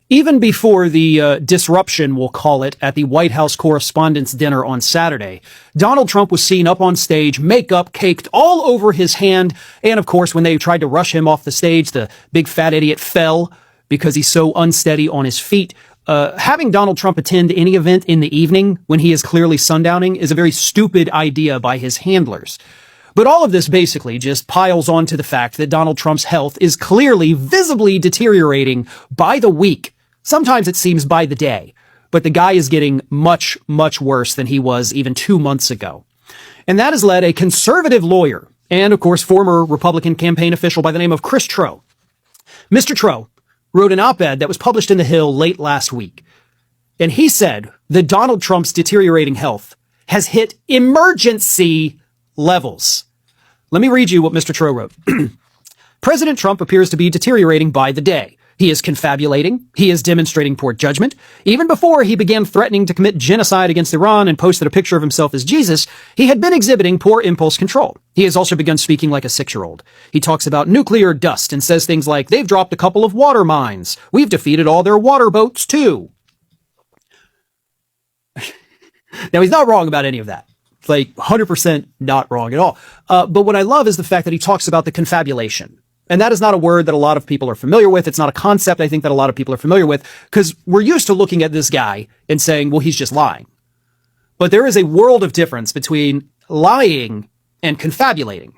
Even before the disruption, we'll call it, at the White House Correspondents' Dinner on Saturday, Donald Trump was seen up on stage, makeup caked all over his hand. And of course, when they tried to rush him off the stage, the big fat idiot fell because he's so unsteady on his feet. Having Donald Trump attend any event in the evening when he is clearly sundowning is a very stupid idea by his handlers. But all of this basically just piles on to the fact that Donald Trump's health is clearly, visibly deteriorating by the week. Sometimes it seems by the day, but the guy is getting much, much worse than he was even 2 months ago. And that has led a conservative lawyer and, of course, former Republican campaign official by the name of Chris Trow. Mr. Trow wrote an op-ed that was published in The Hill late last week. And he said that Donald Trump's deteriorating health has hit emergency levels. Let me read you what Mr. Trow wrote. President Trump appears to be deteriorating by the day. He is confabulating. He is demonstrating poor judgment. Even before he began threatening to commit genocide against Iran and posted a picture of himself as Jesus, he had been exhibiting poor impulse control. He has also begun speaking like a 6-year-old. He talks about nuclear dust and says things like, they've dropped a couple of water mines. We've defeated all their water boats, too. Now, he's not wrong about any of that. Like, 100% not wrong at all. But what I love is the fact that he talks about the confabulation. And that is not a word that a lot of people are familiar with. It's not a concept I think that a lot of people are familiar with, because we're used to looking at this guy and saying, well, he's just lying. But there is a world of difference between lying and confabulating.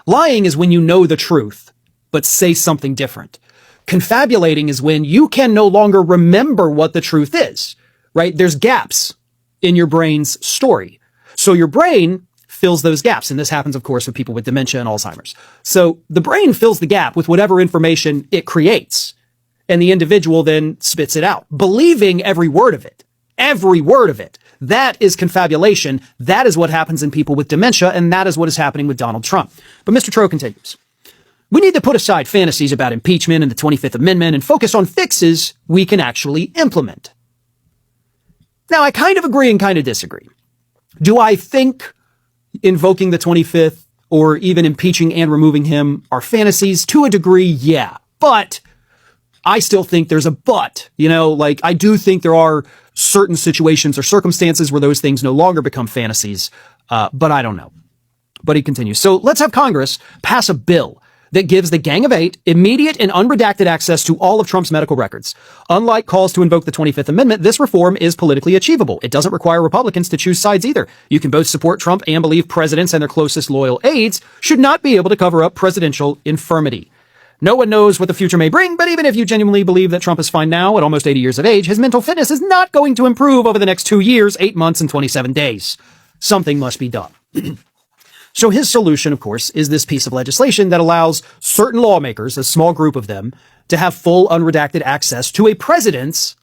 Lying is when you know the truth, but say something different. Confabulating is when you can no longer remember what the truth is, right? There's gaps in your brain's story. So your brain fills those gaps. And this happens, of course, with people with dementia and Alzheimer's. So the brain fills the gap with whatever information it creates. And the individual then spits it out, believing every word of it. Every word of it. That is confabulation. That is what happens in people with dementia. And that is what is happening with Donald Trump. But Mr. Trow continues. We need to put aside fantasies about impeachment and the 25th Amendment and focus on fixes we can actually implement. Now, I kind of agree and kind of disagree. Do I think invoking the 25th or even impeaching and removing him are fantasies? To a degree, yeah. But I still think there's a but. You know, like, I do think there are certain situations or circumstances where those things no longer become fantasies. But I don't know. But he continues. So let's have Congress pass a bill that gives the Gang of Eight immediate and unredacted access to all of Trump's medical records. Unlike calls to invoke the 25th Amendment, this reform is politically achievable. It doesn't require Republicans to choose sides either. You can both support Trump and believe presidents and their closest loyal aides should not be able to cover up presidential infirmity. No one knows what the future may bring, but even if you genuinely believe that Trump is fine now at almost 80 years of age, his mental fitness is not going to improve over the next 2 years, 8 months, and 27 days. Something must be done. So his solution, of course, is this piece of legislation that allows certain lawmakers, a small group of them, to have full unredacted access to a president's